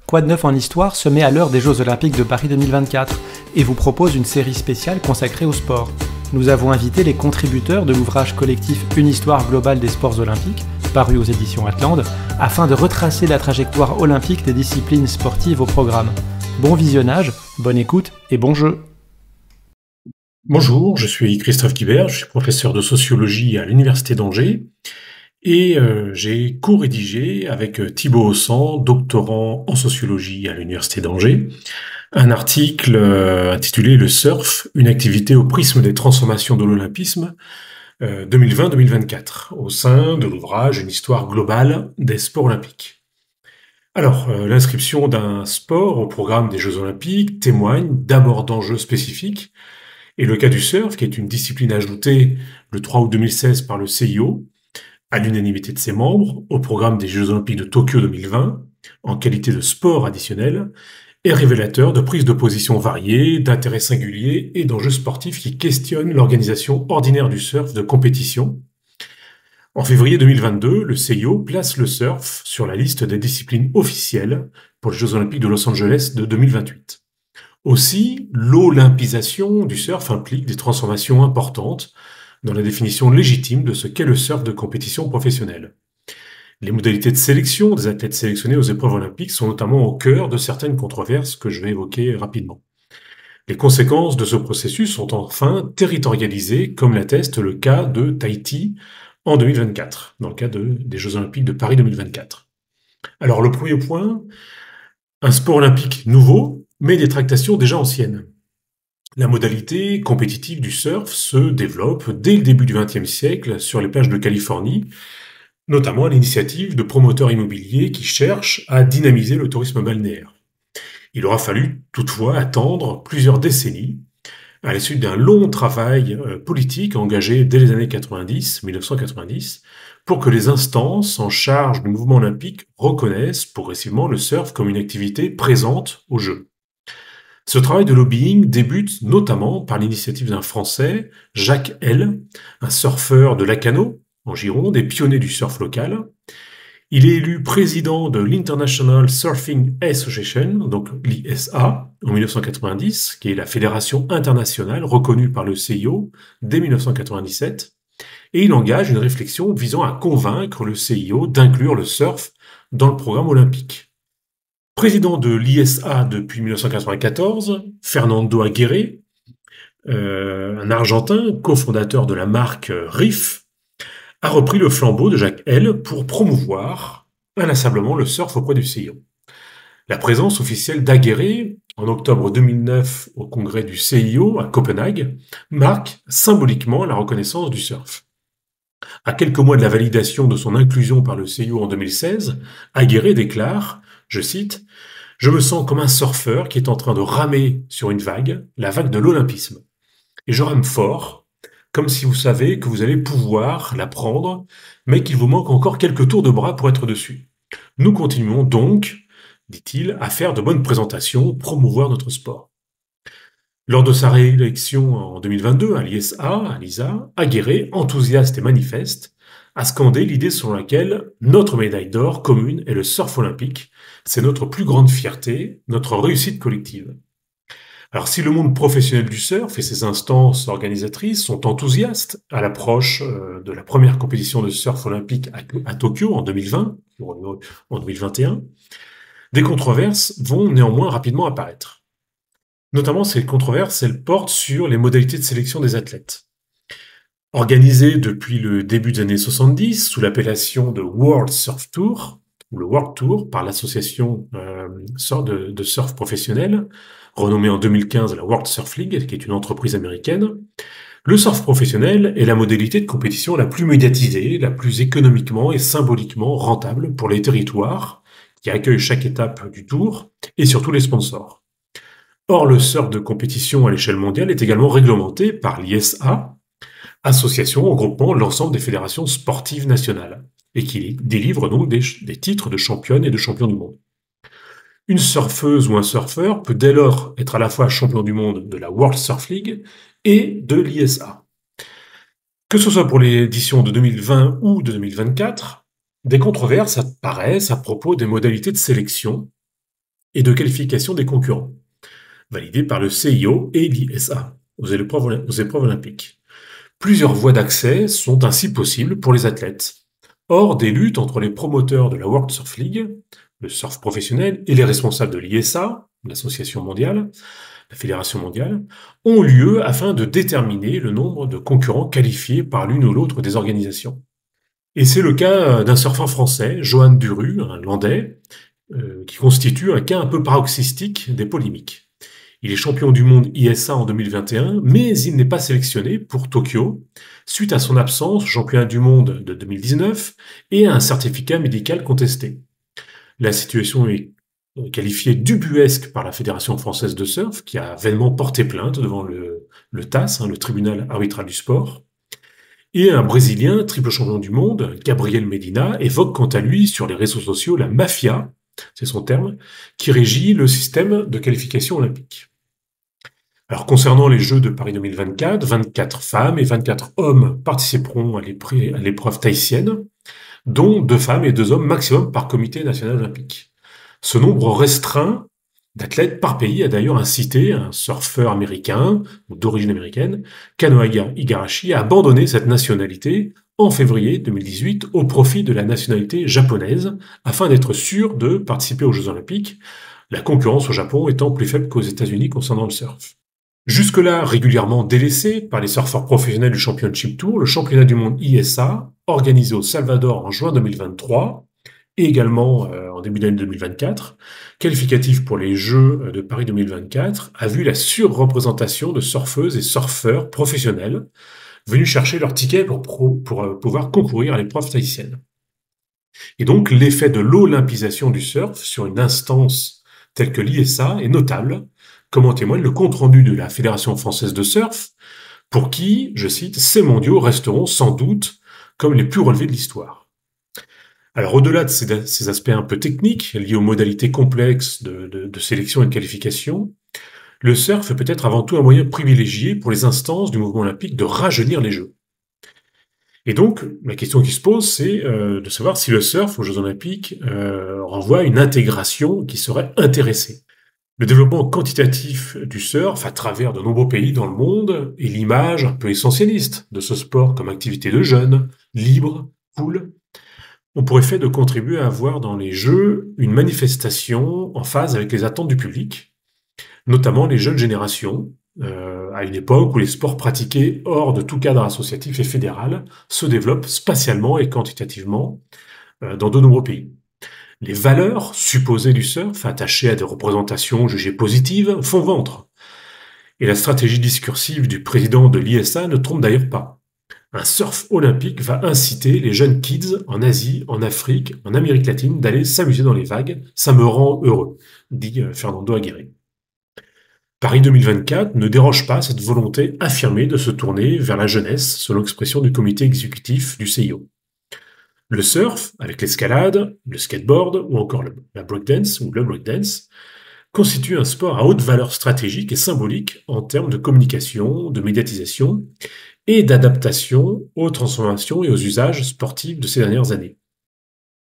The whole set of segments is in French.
Quoi de neuf en histoire se met à l'heure des Jeux Olympiques de Paris 2024 et vous propose une série spéciale consacrée au sport. Nous avons invité les contributeurs de l'ouvrage collectif Une histoire globale des sports olympiques, paru aux éditions Atlante, afin de retracer la trajectoire olympique des disciplines sportives au programme. Bon visionnage, bonne écoute et bon jeu. Bonjour, je suis Christophe Guibert, je suis professeur de sociologie à l'Université d'Angers et j'ai co-rédigé avec Thibaut Hossan, doctorant en sociologie à l'Université d'Angers, un article intitulé « Le surf, une activité au prisme des transformations de l'olympisme 2020-2024 » au sein de l'ouvrage Une histoire globale des sports olympiques. Alors, l'inscription d'un sport au programme des Jeux olympiques témoigne d'abord d'enjeux spécifiques, et le cas du surf, qui est une discipline ajoutée le 3 août 2016 par le CIO, à l'unanimité de ses membres, au programme des Jeux olympiques de Tokyo 2020, en qualité de sport additionnel, est révélateur de prises de position variées, d'intérêts singuliers et d'enjeux sportifs qui questionnent l'organisation ordinaire du surf de compétition. En février 2022, le CIO place le surf sur la liste des disciplines officielles pour les Jeux olympiques de Los Angeles de 2028. Aussi, l'olympisation du surf implique des transformations importantes dans la définition légitime de ce qu'est le surf de compétition professionnelle. Les modalités de sélection des athlètes sélectionnés aux épreuves olympiques sont notamment au cœur de certaines controverses que je vais évoquer rapidement. Les conséquences de ce processus sont enfin territorialisées, comme l'atteste le cas de Tahiti en 2024, dans le cas des Jeux olympiques de Paris 2024. Alors le premier point, un sport olympique nouveau, mais des tractations déjà anciennes. La modalité compétitive du surf se développe dès le début du XXe siècle sur les plages de Californie, notamment à l'initiative de promoteurs immobiliers qui cherchent à dynamiser le tourisme balnéaire. Il aura fallu toutefois attendre plusieurs décennies, à la suite d'un long travail politique engagé dès les années 1990, pour que les instances en charge du mouvement olympique reconnaissent progressivement le surf comme une activité présente aux Jeux. Ce travail de lobbying débute notamment par l'initiative d'un Français, Jacques L., un surfeur de Lacanau, en Gironde, et pionnier du surf local. Il est élu président de l'International Surfing Association, donc l'ISA, en 1990, qui est la fédération internationale reconnue par le CIO dès 1997, et il engage une réflexion visant à convaincre le CIO d'inclure le surf dans le programme olympique. Président de l'ISA depuis 1994, Fernando Aguirre, un Argentin, cofondateur de la marque Riff, a repris le flambeau de Jacques L. pour promouvoir inlassablement le surf auprès du CIO. La présence officielle d'Aguirre, en octobre 2009 au congrès du CIO à Copenhague, marque symboliquement la reconnaissance du surf. À quelques mois de la validation de son inclusion par le CIO en 2016, Aguirre déclare, je cite, « Je me sens comme un surfeur qui est en train de ramer sur une vague, la vague de l'olympisme. Et je rame fort, comme si vous savez que vous allez pouvoir la prendre, mais qu'il vous manque encore quelques tours de bras pour être dessus. Nous continuons donc, dit-il, à faire de bonnes présentations, promouvoir notre sport. » Lors de sa réélection en 2022 à l'ISA, Aguirre, enthousiaste et manifeste, a scandé l'idée selon laquelle notre médaille d'or commune est le surf olympique, c'est notre plus grande fierté, notre réussite collective. Alors si le monde professionnel du surf et ses instances organisatrices sont enthousiastes à l'approche de la première compétition de surf olympique à Tokyo en 2020, en 2021, des controverses vont néanmoins rapidement apparaître. Notamment, ces controverses, elles portent sur les modalités de sélection des athlètes. Organisé depuis le début des années 70 sous l'appellation de World Surf Tour, ou le World Tour, par l'association de surf professionnel, renommée en 2015 la World Surf League, qui est une entreprise américaine, le surf professionnel est la modalité de compétition la plus médiatisée, la plus économiquement et symboliquement rentable pour les territoires qui accueillent chaque étape du tour et surtout les sponsors. Or, le surf de compétition à l'échelle mondiale est également réglementé par l'ISA, association regroupant l'ensemble des fédérations sportives nationales, et qui délivre donc des titres de championne et de champion du monde. Une surfeuse ou un surfeur peut dès lors être à la fois champion du monde de la World Surf League et de l'ISA. Que ce soit pour l'édition de 2020 ou de 2024, des controverses apparaissent à propos des modalités de sélection et de qualification des concurrents, validé par le CIO et l'ISA aux épreuves olympiques. Plusieurs voies d'accès sont ainsi possibles pour les athlètes. Hors des luttes entre les promoteurs de la World Surf League, le surf professionnel, et les responsables de l'ISA, l'association mondiale, la fédération mondiale, ont lieu afin de déterminer le nombre de concurrents qualifiés par l'une ou l'autre des organisations. Et c'est le cas d'un surfeur français, Johan Duru, un Landais, qui constitue un cas un peu paroxystique des polémiques. Il est champion du monde ISA en 2021, mais il n'est pas sélectionné pour Tokyo, suite à son absence au championnat du monde de 2019 et à un certificat médical contesté. La situation est qualifiée d'ubuesque par la Fédération française de surf, qui a vainement porté plainte devant le TAS, le tribunal arbitral du sport. Et un Brésilien, triple champion du monde, Gabriel Medina, évoque quant à lui sur les réseaux sociaux la mafia, c'est son terme, qui régit le système de qualification olympique. Alors concernant les Jeux de Paris 2024, 24 femmes et 24 hommes participeront à l'épreuve tahitienne, dont 2 femmes et 2 hommes maximum par comité national olympique. Ce nombre restreint d'athlètes par pays a d'ailleurs incité un surfeur américain, ou d'origine américaine, Kanoa Igarashi, à abandonner cette nationalité en février 2018 au profit de la nationalité japonaise, afin d'être sûr de participer aux Jeux olympiques, la concurrence au Japon étant plus faible qu'aux États-Unis concernant le surf. Jusque-là régulièrement délaissé par les surfeurs professionnels du Championship Tour, le championnat du monde ISA, organisé au Salvador en juin 2023, et également en début d'année 2024, qualificatif pour les Jeux de Paris 2024, a vu la surreprésentation de surfeuses et surfeurs professionnels venus chercher leur ticket pour pouvoir concourir à l'épreuve tahitienne. Et donc l'effet de l'olympisation du surf sur une instance telle que l'ISA est notable, comme en témoigne le compte-rendu de la Fédération française de surf, pour qui, je cite, ces mondiaux resteront sans doute comme les plus relevés de l'histoire. Alors au-delà de ces aspects un peu techniques, liés aux modalités complexes de sélection et de qualification, le surf est peut-être avant tout un moyen privilégié pour les instances du mouvement olympique de rajeunir les Jeux. Et donc, la question qui se pose, c'est de savoir si le surf aux Jeux olympiques renvoie à une intégration qui serait intéressée. Le développement quantitatif du surf à travers de nombreux pays dans le monde et l'image un peu essentialiste de ce sport comme activité de jeunes, libre, cool, ont pour effet de contribuer à avoir dans les Jeux une manifestation en phase avec les attentes du public, notamment les jeunes générations, à une époque où les sports pratiqués hors de tout cadre associatif et fédéral se développent spatialement et quantitativement dans de nombreux pays. Les valeurs supposées du surf, attachées à des représentations jugées positives, font ventre. Et la stratégie discursive du président de l'ISA ne trompe d'ailleurs pas. Un surf olympique va inciter les jeunes kids en Asie, en Afrique, en Amérique latine d'aller s'amuser dans les vagues. Ça me rend heureux, dit Fernando Aguirre. Paris 2024 ne déroge pas à cette volonté affirmée de se tourner vers la jeunesse, selon l'expression du comité exécutif du CIO. Le surf, avec l'escalade, le skateboard ou encore la breakdance ou le breakdance, constitue un sport à haute valeur stratégique et symbolique en termes de communication, de médiatisation et d'adaptation aux transformations et aux usages sportifs de ces dernières années.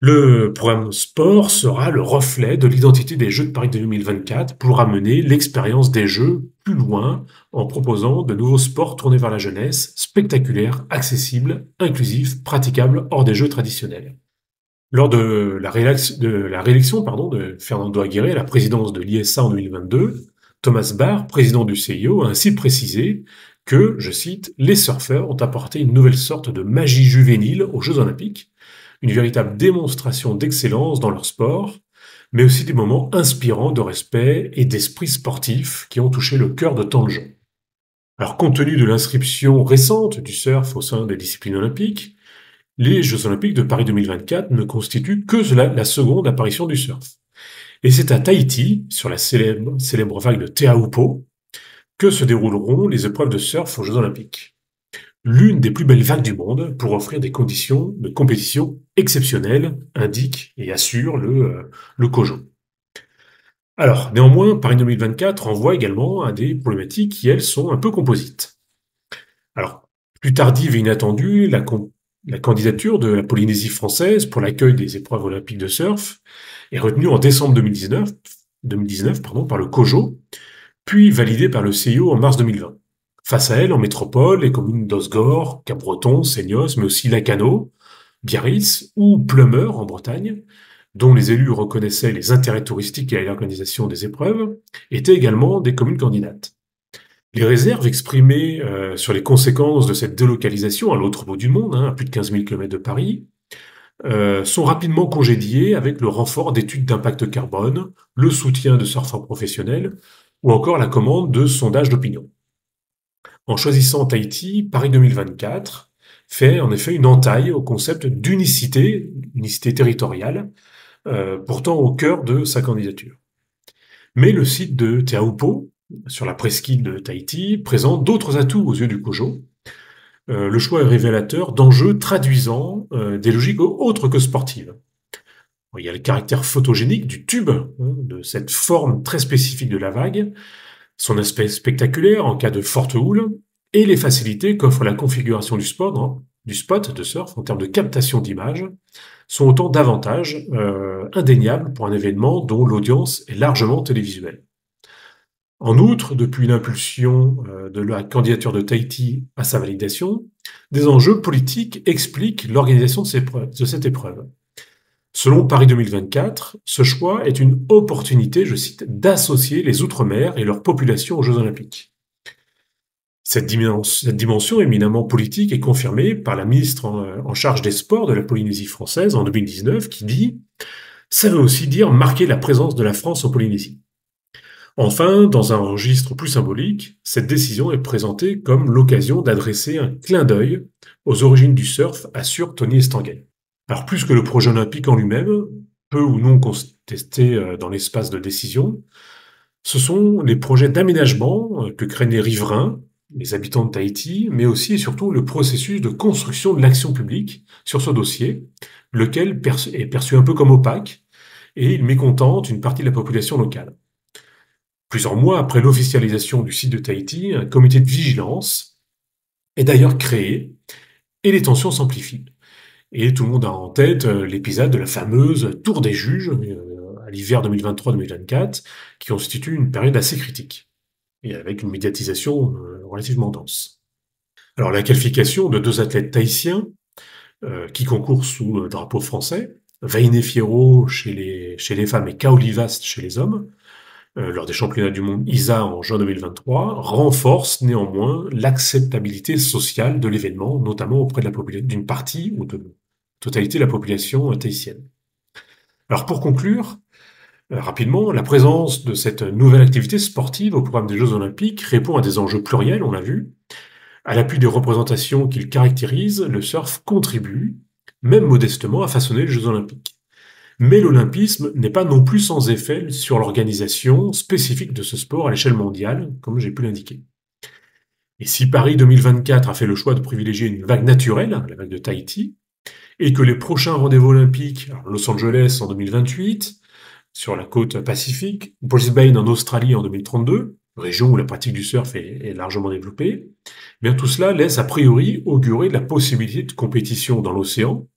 Le programme sport sera le reflet de l'identité des Jeux de Paris 2024 pour amener l'expérience des Jeux plus loin en proposant de nouveaux sports tournés vers la jeunesse, spectaculaires, accessibles, inclusifs, praticables hors des Jeux traditionnels. Lors de la réélection de Fernando Aguirre à la présidence de l'ISA en 2022, Thomas Barr, président du CIO, a ainsi précisé que, je cite, « les surfeurs ont apporté une nouvelle sorte de magie juvénile aux Jeux olympiques, une véritable démonstration d'excellence dans leur sport, mais aussi des moments inspirants de respect et d'esprit sportif qui ont touché le cœur de tant de gens. » Alors, compte tenu de l'inscription récente du surf au sein des disciplines olympiques, les Jeux olympiques de Paris 2024 ne constituent que la seconde apparition du surf. Et c'est à Tahiti, sur la célèbre vague de Te Aupo, que se dérouleront les épreuves de surf aux Jeux olympiques. L'une des plus belles vagues du monde pour offrir des conditions de compétition exceptionnelles, indique et assure le COJO. Alors, néanmoins, Paris 2024 renvoie également à des problématiques qui, elles, sont un peu composites. Alors, plus tardive et inattendue, la candidature de la Polynésie française pour l'accueil des épreuves olympiques de surf est retenue en décembre 2019, 2019 pardon, par le COJO, puis validée par le CIO en mars 2020. Face à elle, en métropole, les communes d'Osgore, Capbreton, Seignos, mais aussi Lacanau, Biarritz ou Pleumeur en Bretagne, dont les élus reconnaissaient les intérêts touristiques et l'organisation des épreuves, étaient également des communes candidates. Les réserves exprimées sur les conséquences de cette délocalisation à l'autre bout du monde, à plus de 15 000 km de Paris, sont rapidement congédiées avec le renfort d'études d'impact carbone, le soutien de surfeurs professionnels ou encore la commande de sondages d'opinion. En choisissant Tahiti, Paris 2024 fait en effet une entaille au concept d'unicité, unicité territoriale, pourtant au cœur de sa candidature. Mais le site de Te Aupo, sur la presqu'île de Tahiti, présente d'autres atouts aux yeux du COJO. Le choix est révélateur d'enjeux traduisant des logiques autres que sportives. Il y a le caractère photogénique du tube, de cette forme très spécifique de la vague, son aspect spectaculaire en cas de forte houle, et les facilités qu'offre la configuration du spot de surf en termes de captation d'images, sont autant d'avantages indéniables pour un événement dont l'audience est largement télévisuelle. En outre, depuis l'impulsion de la candidature de Tahiti à sa validation, des enjeux politiques expliquent l'organisation de cette épreuve. Selon Paris 2024, ce choix est une opportunité, je cite, d'associer les Outre-mer et leur population aux Jeux Olympiques. Cette dimension éminemment politique est confirmée par la ministre en charge des sports de la Polynésie française en 2019 qui dit « Ça veut aussi dire marquer la présence de la France en Polynésie ». Enfin, dans un registre plus symbolique, cette décision est présentée comme l'occasion d'adresser un clin d'œil aux origines du surf, assure Tony Estanguet. Alors plus que le projet olympique en lui-même, peu ou non contesté dans l'espace de décision, ce sont les projets d'aménagement que craignent les riverains, les habitants de Tahiti, mais aussi et surtout le processus de construction de l'action publique sur ce dossier, lequel est perçu un peu comme opaque, et il mécontente une partie de la population locale. Plusieurs mois après l'officialisation du site de Tahiti, un comité de vigilance est d'ailleurs créé, et les tensions s'amplifient. Et tout le monde a en tête l'épisode de la fameuse Tour des juges à l'hiver 2023-2024, qui constitue une période assez critique, et avec une médiatisation relativement dense. Alors la qualification de 2 athlètes tahitiens qui concourent sous drapeau français, Vainé Fierro chez les femmes et Kaolivast chez les hommes, lors des championnats du monde ISA en juin 2023, renforce néanmoins l'acceptabilité sociale de l'événement, notamment auprès d'une partie ou de totalité de la population tahitienne. Alors pour conclure, rapidement, la présence de cette nouvelle activité sportive au programme des Jeux Olympiques répond à des enjeux pluriels, on l'a vu. À l'appui des représentations qu'il caractérise, le surf contribue, même modestement, à façonner les Jeux Olympiques. Mais l'olympisme n'est pas non plus sans effet sur l'organisation spécifique de ce sport à l'échelle mondiale, comme j'ai pu l'indiquer. Et si Paris 2024 a fait le choix de privilégier une vague naturelle, la vague de Tahiti, et que les prochains rendez-vous olympiques, Los Angeles en 2028, sur la côte pacifique, Brisbane en Australie en 2032, région où la pratique du surf est largement développée, bien tout cela laisse a priori augurer de la possibilité de compétition dans l'océan,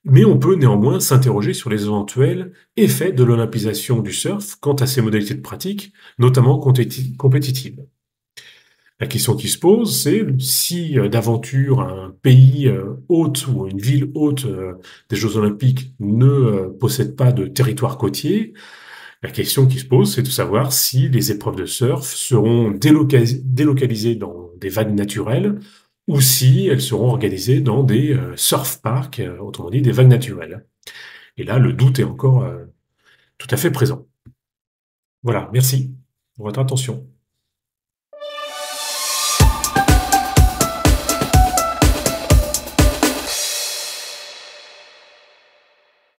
mais on peut néanmoins s'interroger sur les éventuels effets de l'olympisation du surf quant à ses modalités de pratique, notamment compétitives. La question qui se pose, c'est si d'aventure un pays hôte ou une ville hôte des Jeux Olympiques ne possède pas de territoire côtier, la question qui se pose, c'est de savoir si les épreuves de surf seront délocalisées dans des vagues naturelles ou si elles seront organisées dans des surf parks, autrement dit des vagues naturelles. Et là, le doute est encore tout à fait présent. Voilà, merci pour votre attention.